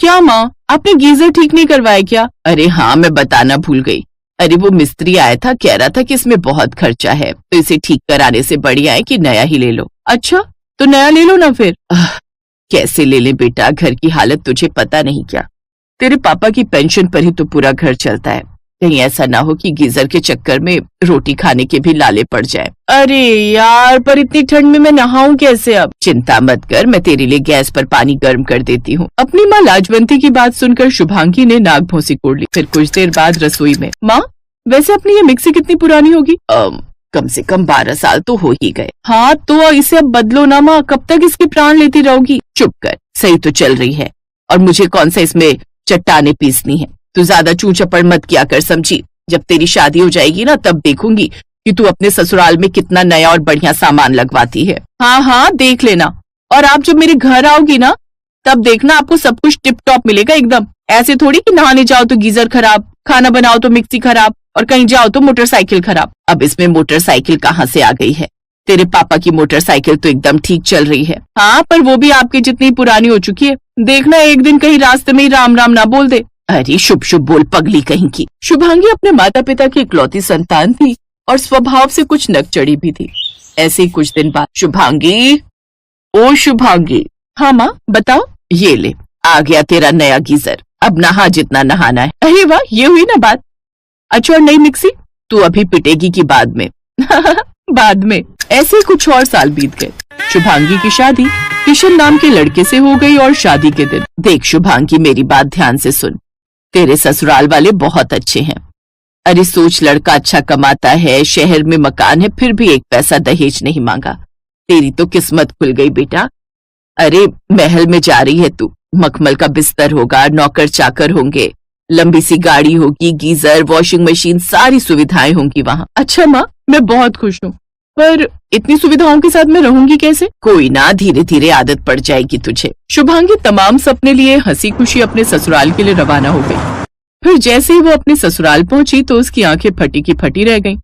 क्या माँ, आपने गीजर ठीक नहीं करवाया क्या? अरे हाँ, मैं बताना भूल गई। अरे वो मिस्त्री आया था, कह रहा था कि इसमें बहुत खर्चा है, तो इसे ठीक कराने से बढ़िया है कि नया ही ले लो। अच्छा, तो नया ले लो ना फिर। कैसे ले ले बेटा, घर की हालत तुझे पता नहीं क्या। तेरे पापा की पेंशन पर ही तो पूरा घर चलता है। कहीं ऐसा ना हो कि गीजर के चक्कर में रोटी खाने के भी लाले पड़ जाए। अरे यार, पर इतनी ठंड में मैं नहाऊं कैसे अब? चिंता मत कर, मैं तेरे लिए गैस पर पानी गर्म कर देती हूँ। अपनी माँ लाजवंती की बात सुनकर शुभांगी ने नाक भौंसी कोड़ ली। फिर कुछ देर बाद रसोई में, माँ वैसे अपनी ये मिक्सी कितनी पुरानी होगी? कम से कम 12 साल तो हो ही गए। हाँ तो इसे अब बदलो ना माँ, कब तक इसके प्राण लेती रहोगी? चुप कर, सही तो चल रही है, और मुझे कौन सा इसमें चट्टाने पीसनी है। तू ज्यादा चू चपड़ मत किया कर, समझी? जब तेरी शादी हो जाएगी ना, तब देखूंगी कि तू अपने ससुराल में कितना नया और बढ़िया सामान लगवाती है। हाँ हाँ, देख लेना। और आप जब मेरे घर आओगी ना, तब देखना आपको सब कुछ टिप टॉप मिलेगा एकदम। ऐसे थोड़ी कि नहाने जाओ तो गीजर खराब, खाना बनाओ तो मिक्सी खराब, और कहीं जाओ तो मोटरसाइकिल खराब। अब इसमें मोटरसाइकिल कहाँ से आ गई है? तेरे पापा की मोटरसाइकिल तो एकदम ठीक चल रही है। हाँ, पर वो भी आपकी जितनी पुरानी हो चुकी है। देखना एक दिन कहीं रास्ते में ही राम राम ना बोल दे। अरे शुभ शुभ बोल, पगली कहीं की। शुभांगी अपने माता पिता की इकलौती संतान थी और स्वभाव से कुछ नकचड़ी भी थी। ऐसे ही कुछ दिन बाद, शुभांगी, ओ शुभांगी। हाँ माँ बताओ। ये ले, आ गया तेरा नया गीजर, अब नहा जितना नहाना है। अरे वाह, ये हुई ना बात। अच्छा, और नई मिक्सी? तू अभी पिटेगी की बाद में? बाद में। ऐसे कुछ और साल बीत गए। शुभांगी की शादी किशन नाम के लड़के से हो गई और शादी के दिन, देख शुभांगी मेरी बात ध्यान से सुन, तेरे ससुराल वाले बहुत अच्छे हैं। अरे सोच, लड़का अच्छा कमाता है, शहर में मकान है, फिर भी एक पैसा दहेज नहीं मांगा। तेरी तो किस्मत खुल गई बेटा। अरे महल में जा रही है तू, मखमल का बिस्तर होगा, नौकर चाकर होंगे, लंबी सी गाड़ी होगी, गीजर, वॉशिंग मशीन, सारी सुविधाएं होंगी वहाँ। अच्छा माँ, मैं बहुत खुश हूँ, पर इतनी सुविधाओं के साथ मैं रहूंगी कैसे? कोई ना, धीरे धीरे आदत पड़ जाएगी तुझे। शुभांगी तमाम सपने लिए हंसी खुशी अपने ससुराल के लिए रवाना हो गई। फिर जैसे ही वो अपने ससुराल पहुंची तो उसकी आंखें फटी की फटी रह गईं।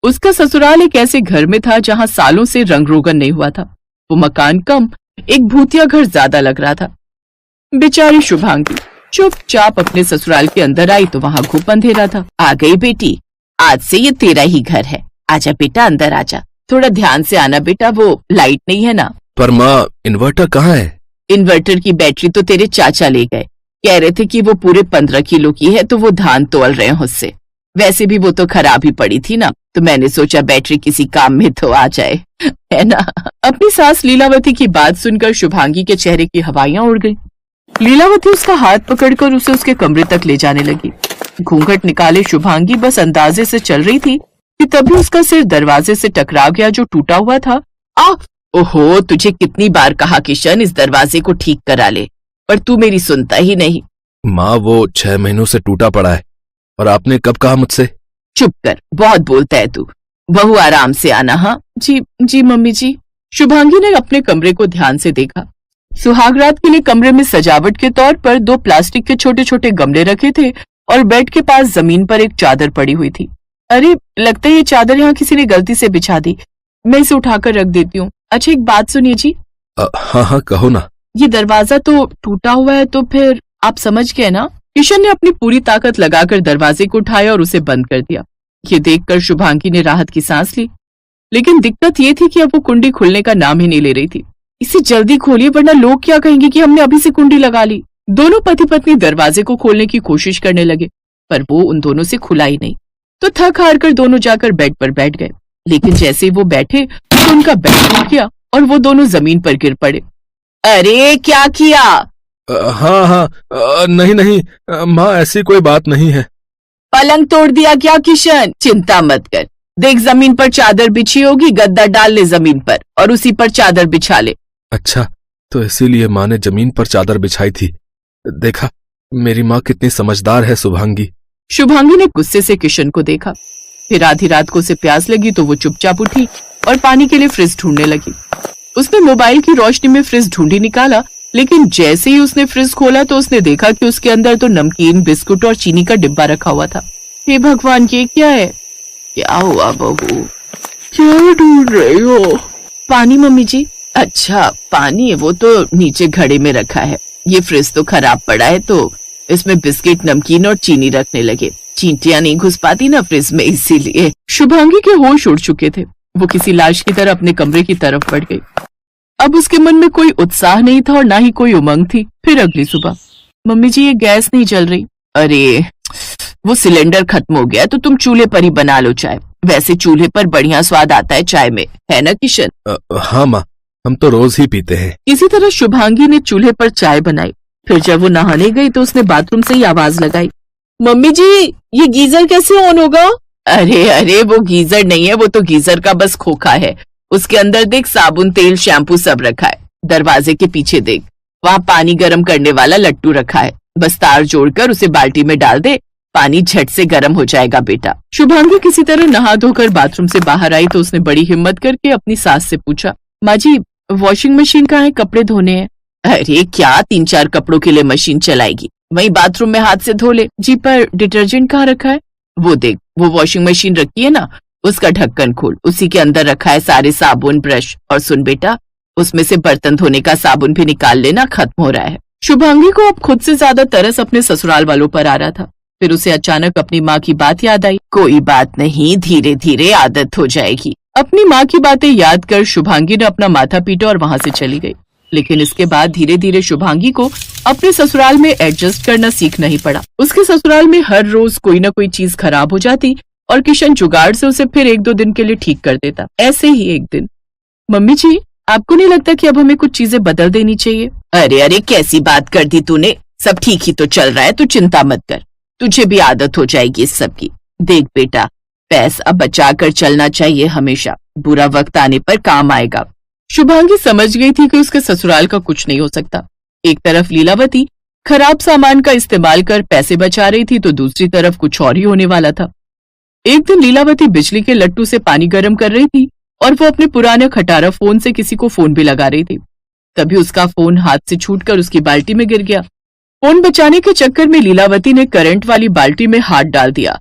उसका ससुराल एक ऐसे घर में था जहां सालों से रंग रोगन नहीं हुआ था। वो मकान कम, एक भूतिया घर ज्यादा लग रहा था। बेचारी शुभांगी चुपचाप अपने ससुराल के अंदर आई तो वहां खूब अंधेरा था। आ गई बेटी, आज से ये तेरा ही घर है। आजा बेटा, अंदर आजा। थोड़ा ध्यान से आना बेटा, वो लाइट नहीं है ना। पर माँ, इन्वर्टर कहाँ है? इन्वर्टर की बैटरी तो तेरे चाचा ले गए। कह रहे थे कि वो पूरे 15 किलो की है, तो वो धान तोल रहे हैं उससे। वैसे भी वो तो खराब ही पड़ी थी ना, तो मैंने सोचा बैटरी किसी काम में तो आ जाए, है ना। अपनी सास लीलावती की बात सुनकर शुभांगी के चेहरे की हवाइयां उड़ गई। लीलावती उसका हाथ पकड़कर उसे उसके कमरे तक ले जाने लगी। घूंघट निकाले शुभांगी बस अंदाजे से चल रही थी कि तभी उसका सिर दरवाजे से टकरा गया जो टूटा हुआ था। ओहो, तुझे कितनी बार कहा किशन, इस दरवाजे को ठीक करा ले, पर तू मेरी सुनता ही नहीं। माँ, वो 6 महीनों से टूटा पड़ा है, और आपने कब कहा मुझसे? चुप कर, बहुत बोलता है तू। बहू आराम से आना। हाँ जी मम्मी जी। शुभांगी ने अपने कमरे को ध्यान से देखा। सुहागरात के लिए कमरे में सजावट के तौर पर 2 प्लास्टिक के छोटे छोटे गमले रखे थे और बेड के पास जमीन पर एक चादर पड़ी हुई थी। अरे लगता है ये चादर यहाँ किसी ने गलती से बिछा दी, मैं इसे उठाकर रख देती हूँ। अच्छा एक बात सुनिए जी। हाँ कहो ना। ये दरवाजा तो टूटा हुआ है, तो फिर आप समझ गए ना। किशन ने अपनी पूरी ताकत लगाकर दरवाजे को उठाया और उसे बंद कर दिया। ये देखकर शुभांगी ने राहत की सांस ली, लेकिन दिक्कत ये थी कि अब वो कुंडी खुलने का नाम ही नहीं ले रही थी। इसे जल्दी खोलिए वरना लोग क्या कहेंगे कि हमने अभी से कुंडी लगा ली। दोनों पति पत्नी दरवाजे को खोलने की कोशिश करने लगे, पर वो उन दोनों से खुला ही नहीं। तो थक हार कर दोनों जाकर बेड पर बैठ गए, लेकिन जैसे वो बैठे तो उनका बेड टूट गया और वो दोनों जमीन पर गिर पड़े। अरे क्या किया? हाँ, नहीं माँ, ऐसी कोई बात नहीं है। पलंग तोड़ दिया क्या किशन? चिंता मत कर, देख जमीन पर चादर बिछी होगी, गद्दा डाल ले जमीन पर और उसी पर चादर बिछा ले। अच्छा, तो इसीलिए माँ ने जमीन पर चादर बिछाई थी। देखा, मेरी माँ कितनी समझदार है। शुभांगी ने गुस्से से किशन को देखा। फिर आधी रात को उसे प्यास लगी तो वो चुपचाप उठी और पानी के लिए फ्रिज ढूंढने लगी। उसने मोबाइल की रोशनी में फ्रिज ढूंढी निकाला, लेकिन जैसे ही उसने फ्रिज खोला तो उसने देखा कि उसके अंदर तो नमकीन, बिस्कुट और चीनी का डिब्बा रखा हुआ था। हे भगवान, ये क्या है? क्या हुआ बहू, क्या ढूंढ रही हो? पानी मम्मी जी। अच्छा पानी, वो तो नीचे घड़े में रखा है। ये फ्रिज तो खराब पड़ा है, तो इसमें बिस्किट, नमकीन और चीनी रखने लगे। चींटियां नहीं घुस पाती ना फ्रिज में, इसीलिए। शुभांगी के होश उड़ चुके थे। वो किसी लाश की तरह अपने कमरे की तरफ बढ़ गई। अब उसके मन में कोई उत्साह नहीं था और ना ही कोई उमंग थी। फिर अगली सुबह, मम्मी जी ये गैस नहीं जल रही। अरे वो सिलेंडर खत्म हो गया, तो तुम चूल्हे पर ही बना लो चाय। वैसे चूल्हे पर बढ़िया स्वाद आता है चाय में, है ना किशन? हाँ माँ, हम तो रोज ही पीते हैं। इसी तरह शुभांगी ने चूल्हे पर चाय बनाई। फिर जब वो नहाने गई तो उसने बाथरूम से ही आवाज लगाई, मम्मी जी ये गीजर कैसे ऑन होगा? अरे अरे वो गीजर नहीं है, वो तो गीजर का बस खोखा है। उसके अंदर देख, साबुन, तेल, शैम्पू सब रखा है। दरवाजे के पीछे देख, वहाँ पानी गर्म करने वाला लट्टू रखा है। बस तार जोड़कर उसे बाल्टी में डाल दे, पानी झट से गर्म हो जाएगा बेटा। शुभांगी किसी तरह नहा धोकर बाथरूम से बाहर आई तो उसने बड़ी हिम्मत करके अपनी सास से पूछा, माँ जी वॉशिंग मशीन कहाँ है, कपड़े धोने हैं। अरे क्या 3-4 कपड़ों के लिए मशीन चलाएगी, वहीं बाथरूम में हाथ से धो ले। जी पर डिटर्जेंट कहाँ रखा है? वो देख, वो वॉशिंग मशीन रखी है ना, उसका ढक्कन खोल, उसी के अंदर रखा है सारे साबुन, ब्रश। और सुन बेटा, उसमें से बर्तन धोने का साबुन भी निकाल लेना, खत्म हो रहा है। शुभांगी को अब खुद से ज्यादा तरस अपने ससुराल वालों पर आ रहा था। फिर उसे अचानक अपनी माँ की बात याद आई। कोई बात नहीं, धीरे धीरे आदत हो जाएगी। अपनी माँ की बातें याद कर शुभांगी ने अपना माथा पीटा और वहां से चली गई। लेकिन इसके बाद धीरे धीरे शुभांगी को अपने ससुराल में एडजस्ट करना सीखना ही पड़ा। उसके ससुराल में हर रोज कोई ना कोई चीज खराब हो जाती और किशन जुगाड़ से उसे फिर 1-2 दिन के लिए ठीक कर देता। ऐसे ही एक दिन, मम्मी जी आपको नहीं लगता कि अब हमें कुछ चीजें बदल देनी चाहिए? अरे अरे कैसी बात कर दी तूने, सब ठीक ही तो चल रहा है, तू चिंता मत कर, तुझे भी आदत हो जाएगी इस सब की। देख बेटा, पैसा बचा कर चलना चाहिए हमेशा, बुरा वक्त आने पर काम आएगा। शुभांगी समझ गई थी कि उसके ससुराल का कुछ नहीं हो सकता। एक तरफ लीलावती खराब सामान का इस्तेमाल कर पैसे बचा रही थी, तो दूसरी तरफ कुछ और ही होने वाला था। एक दिन लीलावती बिजली के लट्टू से पानी गर्म कर रही थी और वो अपने पुराने खटारा फोन से किसी को फोन भी लगा रही थी। तभी उसका फोन हाथ से छूटकर उसकी बाल्टी में गिर गया। फोन बचाने के चक्कर में लीलावती ने करंट वाली बाल्टी में हाथ डाल दिया।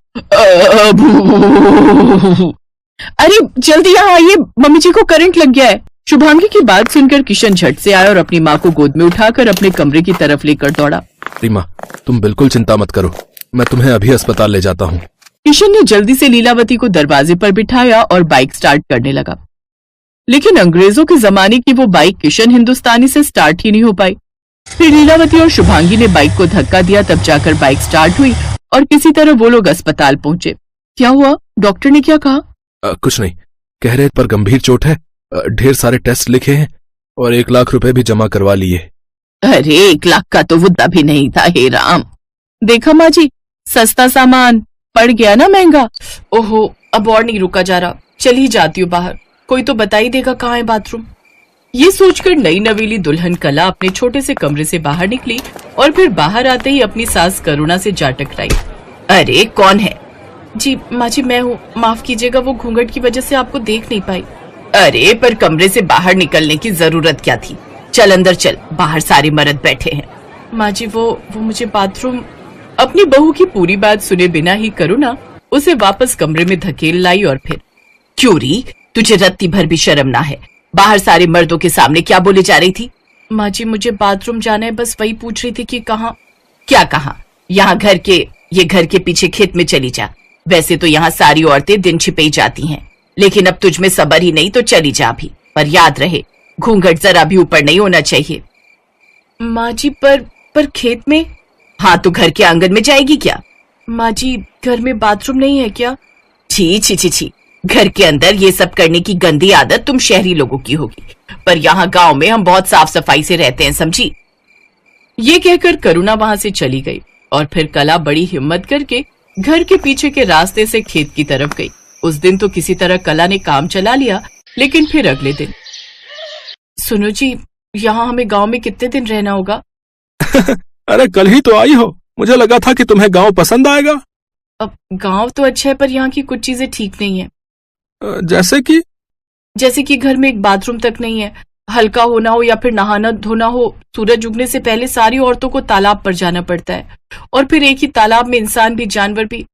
अरे जल्दी यहाँ आइए, मम्मी जी को करंट लग गया है। शुभांगी की बात सुनकर किशन झट से आया और अपनी माँ को गोद में उठाकर अपने कमरे की तरफ लेकर दौड़ा। रीमा, तुम बिल्कुल चिंता मत करो, मैं तुम्हें अभी अस्पताल ले जाता हूँ। किशन ने जल्दी से लीलावती को दरवाजे पर बिठाया और बाइक स्टार्ट करने लगा। लेकिन अंग्रेजों के जमाने की वो बाइक किशन हिंदुस्तानी से स्टार्ट ही नहीं हो पाई। फिर लीलावती और शुभांगी ने बाइक को धक्का दिया, तब जाकर बाइक स्टार्ट हुई और किसी तरह वो लोग अस्पताल पहुंचे। क्या हुआ, डॉक्टर ने क्या कहा? कुछ नहीं, कह रहे पर गंभीर चोट है, ढेर सारे टेस्ट लिखे हैं और 1 लाख रुपए भी जमा करवा लिए। अरे 1 लाख का तो मुद्दा भी नहीं था, हे राम। देखा माँ जी, सस्ता सामान पड़ गया ना महंगा। ओहो, अब और नहीं रुका जा रहा, चल ही जाती हूँ बाहर, कोई तो बता ही देगा कहाँ है बाथरूम। ये सोचकर नई नवेली दुल्हन कला अपने छोटे से कमरे से बाहर निकली और फिर बाहर आते ही अपनी सास करुणा से जा टकराई। अरे कौन है? जी माँ जी मैं हूँ, माफ कीजिएगा, वो घूंघट की वजह से आपको देख नहीं पाई। अरे पर कमरे से बाहर निकलने की जरूरत क्या थी? चल अंदर चल, बाहर सारे मर्द बैठे हैं। माँ जी वो मुझे बाथरूम। अपनी बहू की पूरी बात सुने बिना ही करुणा उसे वापस कमरे में धकेल लाई और फिर, क्यों री, तुझे रत्ती भर भी शर्म ना है? बाहर सारे मर्दों के सामने क्या बोले जा रही थी? माँ जी मुझे बाथरूम जाना है, बस वही पूछ रही थी कि कहाँ। क्या कहाँ? यहाँ घर के पीछे खेत में चली जा। वैसे तो यहाँ सारी औरतें दिन छिपे ही जाती हैं, लेकिन अब तुझ में सबर ही नहीं तो चली जा भी, पर याद रहे घूंघट जरा भी ऊपर नहीं होना चाहिए। माँ जी पर खेत में? हाँ तो घर के आंगन में जाएगी क्या? माँ जी घर में बाथरूम नहीं है क्या? छी छी छी छी, घर के अंदर ये सब करने की गंदी आदत तुम शहरी लोगों की होगी, पर यहाँ गांव में हम बहुत साफ सफाई से रहते हैं, समझी? ये कहकर करुणा वहां से चली गई और फिर कला बड़ी हिम्मत करके घर के पीछे के रास्ते से खेत की तरफ गई। उस दिन तो किसी तरह कला ने काम चला लिया, लेकिन फिर अगले दिन, सुनो जी यहाँ हमें गांव में कितने दिन रहना होगा? अरे कल ही तो आई हो, मुझे लगा था कि तुम्हें गांव पसंद आएगा। अब गांव तो अच्छा है, पर यहाँ की कुछ चीजें ठीक नहीं है। जैसे कि घर में एक बाथरूम तक नहीं है, हल्का होना हो या फिर नहाना धोना हो, सूरज उगने से पहले सारी औरतों को तालाब पर जाना पड़ता है, और फिर एक ही तालाब में इंसान भी जानवर भी।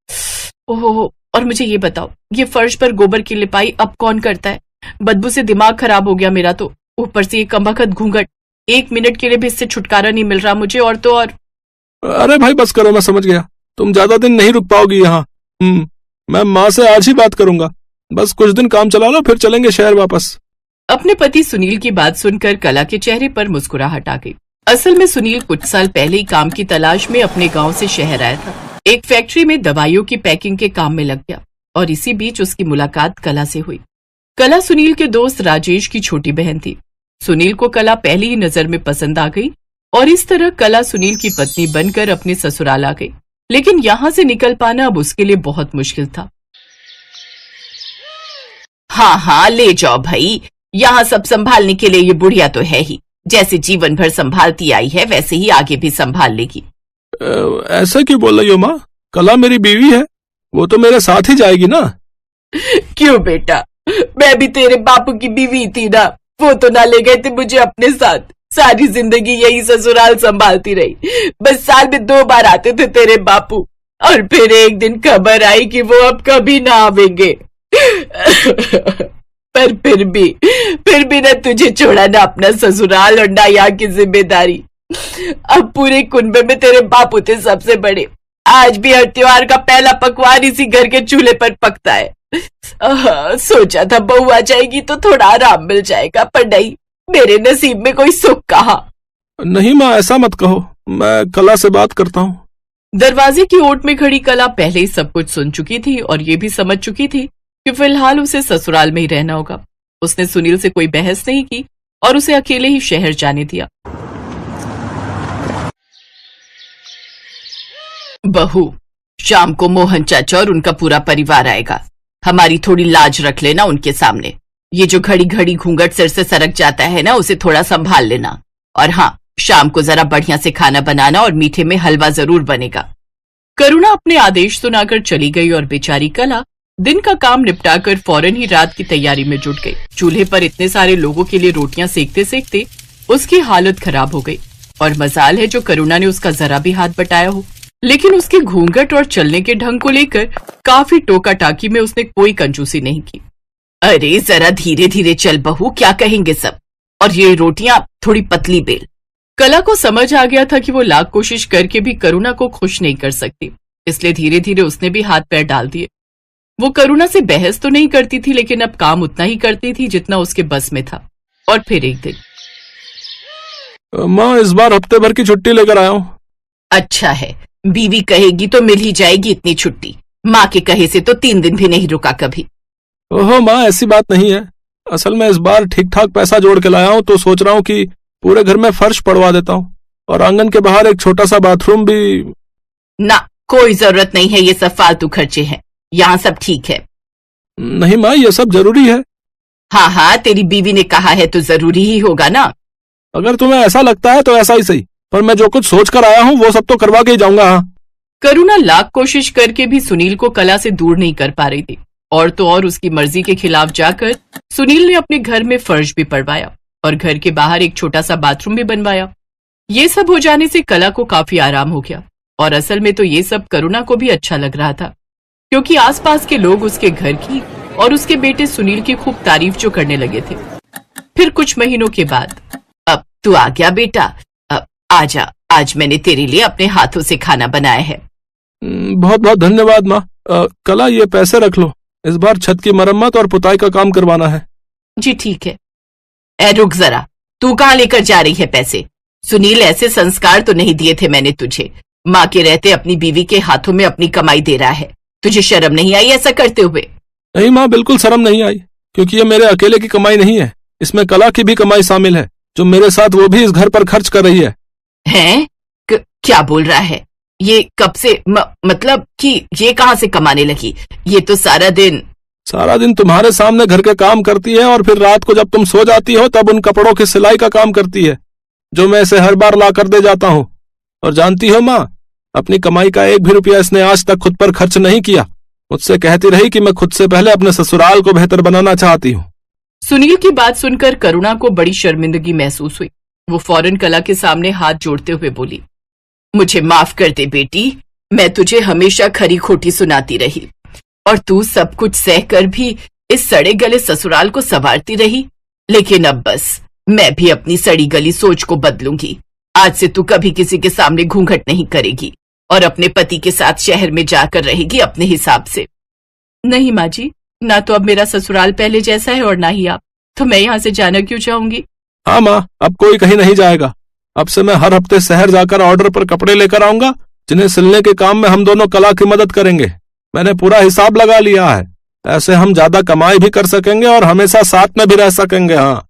ओहो, और मुझे ये बताओ, ये फर्श पर गोबर की लिपाई अब कौन करता है? बदबू से दिमाग खराब हो गया मेरा तो, ऊपर से ये कमबख्त घूंघट। 1 मिनट के लिए भी इससे छुटकारा नहीं मिल रहा मुझे। और तो और अरे भाई बस करो, मैं समझ गया, तुम ज्यादा दिन नहीं रुक पाओगी यहाँ। मैं माँ से आज ही बात करूंगा, बस कुछ दिन काम चला लो, फिर चलेंगे शहर वापस। अपने पति सुनील की बात सुनकर कला के चेहरे पर मुस्कुराहट आ गई। असल में सुनील कुछ साल पहले ही काम की तलाश में अपने गांव से शहर आया था। एक फैक्ट्री में दवाइयों की पैकिंग के काम में लग गया और इसी बीच उसकी मुलाकात कला से हुई। कला सुनील के दोस्त राजेश की छोटी बहन थी। सुनील को कला पहली ही नजर में पसंद आ गई और इस तरह कला सुनील की पत्नी बनकर अपने ससुराल आ गई। लेकिन यहाँ से निकल पाना अब उसके लिए बहुत मुश्किल था। हाँ हाँ ले जाओ भाई, यहाँ सब संभालने के लिए ये बुढ़िया तो है ही। जैसे जीवन भर संभालती आई है वैसे ही आगे भी संभाल लेगी। ऐसा क्यों बोल रही हो माँ? कला मेरी बीवी है, वो तो मेरे साथ ही जाएगी ना। क्यों बेटा, मैं भी तेरे बापू की बीवी थी ना, वो तो ना ले गए थे मुझे अपने साथ। सारी जिंदगी यही ससुराल संभालती रही। बस साल में 2 बार आते थे तेरे बापू और फिर एक दिन खबर आई कि वो अब कभी ना आवेंगे। पर फिर भी ना तुझे छोड़ा ना अपना ससुराल और ना यहाँ की जिम्मेदारी। अब पूरे कुनबे में तेरे बापू थे सबसे बड़े। आज भी हर त्योहार का पहला पकवान इसी घर के चूल्हे पर पकता है। सोचा था बहू आ जाएगी तो थोड़ा आराम मिल जाएगा, पर नहीं, मेरे नसीब में कोई सुख कहा। नहीं माँ, ऐसा मत कहो, मैं कला से बात करता हूँ। दरवाजे की ओट में खड़ी कला पहले ही सब कुछ सुन चुकी थी और ये भी समझ चुकी थी कि फिलहाल उसे ससुराल में ही रहना होगा। उसने सुनील से कोई बहस नहीं की और उसे अकेले ही शहर जाने दिया। बहू, शाम को मोहन चाचा और उनका पूरा परिवार आएगा। हमारी थोड़ी लाज रख लेना उनके सामने। ये जो घड़ी घड़ी घूंघट सिर से सरक जाता है ना, उसे थोड़ा संभाल लेना। और हाँ, शाम को जरा बढ़िया से खाना बनाना और मीठे में हलवा जरूर बनेगा। करुणा अपने आदेश सुनाकर चली गई और बेचारी कला दिन का काम निपटाकर फौरन ही रात की तैयारी में जुट गई। चूल्हे पर इतने सारे लोगों के लिए रोटियां सेकते सेकते उसकी हालत खराब हो गई। और मजाल है जो करुणा ने उसका जरा भी हाथ बटाया हो, लेकिन उसके घूंघट और चलने के ढंग को लेकर काफी टोका टाकी में उसने कोई कंजूसी नहीं की। अरे जरा धीरे धीरे चल बहू, क्या कहेंगे सब, और ये रोटियां थोड़ी पतली बेल। कला को समझ आ गया था कि वो लाख कोशिश करके भी करुणा को खुश नहीं कर सकती, इसलिए धीरे धीरे उसने भी हाथ पैर डाल दिए। वो करुणा से बहस तो नहीं करती थी, लेकिन अब काम उतना ही करती थी जितना उसके बस में था। और फिर एक दिन, माँ इस बार हफ्ते भर की छुट्टी लेकर आया हूँ। अच्छा है, बीवी कहेगी तो मिल ही जाएगी इतनी छुट्टी। माँ के कहे से तो 3 दिन भी नहीं रुका कभी। ओहो माँ, ऐसी बात नहीं है। असल में इस बार ठीक ठाक पैसा जोड़ के लाया हूँ, तो सोच रहा हूँ कि पूरे घर में फर्श पड़वा देता हूँ और आंगन के बाहर एक छोटा सा बाथरूम भी। ना, कोई जरूरत नहीं है, ये सब फालतू खर्चे हैं। यहाँ सब ठीक है। नहीं माँ, ये सब जरूरी है। हाँ हाँ, तेरी बीवी ने कहा है तो जरूरी ही होगा ना। अगर तुम्हें ऐसा लगता है तो ऐसा ही सही, पर मैं जो कुछ सोच कर आया हूँ वो सब तो करवा के ही जाऊंगा। हाँ। करुणा लाख कोशिश करके भी सुनील को कला से दूर नहीं कर पा रही थी, और तो और उसकी मर्जी के खिलाफ जाकर सुनील ने अपने घर में फर्श भी पड़वाया और घर के बाहर एक छोटा सा बाथरूम भी बनवाया। ये सब हो जाने से कला को काफी आराम हो गया, और असल में तो ये सब करुणा को भी अच्छा लग रहा था, क्योंकि आसपास के लोग उसके घर की और उसके बेटे सुनील की खूब तारीफ जो करने लगे थे। फिर कुछ महीनों के बाद, अब तू आ गया बेटा, अब आजा, आज मैंने तेरे लिए अपने हाथों से खाना बनाया है। बहुत बहुत धन्यवाद माँ। कला ये पैसे रख लो, इस बार छत की मरम्मत और पुताई का काम करवाना है। जी ठीक है। ए रुक जरा, तू कहाँ लेकर जा रही है पैसे? सुनील, ऐसे संस्कार तो नहीं दिए थे मैंने तुझे। माँ के रहते अपनी बीवी के हाथों में अपनी कमाई दे रहा है, तुझे शर्म नहीं आई ऐसा करते हुए? नहीं माँ, बिल्कुल शर्म नहीं आई, क्योंकि ये मेरे अकेले की कमाई नहीं है, इसमें कला की भी कमाई शामिल है, जो मेरे साथ वो भी इस घर पर खर्च कर रही है। हैं? क्या बोल रहा है ये? कब से मतलब कि ये कहाँ से कमाने लगी? ये तो सारा दिन तुम्हारे सामने घर के काम करती है, और फिर रात को जब तुम सो जाती हो तब उन कपड़ों की सिलाई का काम करती है, जो मैं इसे हर बार ला कर दे जाता हूँ। और जानती हो माँ, अपनी कमाई का 1 भी रुपया इसने आज तक खुद पर खर्च नहीं किया। मुझसे कहती रही कि मैं खुद से पहले अपने ससुराल को बेहतर बनाना चाहती हूँ। सुनील की बात सुनकर करुणा को बड़ी शर्मिंदगी महसूस हुई। वो फौरन कला के सामने हाथ जोड़ते हुए बोली, मुझे माफ कर दे बेटी, मैं तुझे हमेशा खरी खोटी सुनाती रही, और तू सब कुछ सहकर भी इस सड़े गले ससुराल को संवारती रही। लेकिन अब बस, मैं भी अपनी सड़ी गली सोच को बदलूंगी। आज से तू कभी किसी के सामने घूंघट नहीं करेगी और अपने पति के साथ शहर में जाकर रहेगी अपने हिसाब से। नहीं माँ जी, ना तो अब मेरा ससुराल पहले जैसा है और ना ही आप, तो मैं यहाँ से जाना क्यों चाहूंगी। हाँ माँ, अब कोई कहीं नहीं जाएगा। अब से मैं हर हफ्ते शहर जाकर ऑर्डर पर कपड़े लेकर आऊंगा, जिन्हें सिलने के काम में हम दोनों कला की मदद करेंगे। मैंने पूरा हिसाब लगा लिया है, ऐसे हम ज्यादा कमाई भी कर सकेंगे और हमेशा साथ में भी रह सकेंगे। हाँ।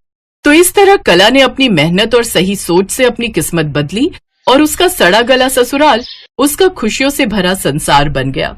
तो इस तरह कला ने अपनी मेहनत और सही सोच से अपनी किस्मत बदली और उसका सड़ा गला ससुराल उसका खुशियों से भरा संसार बन गया।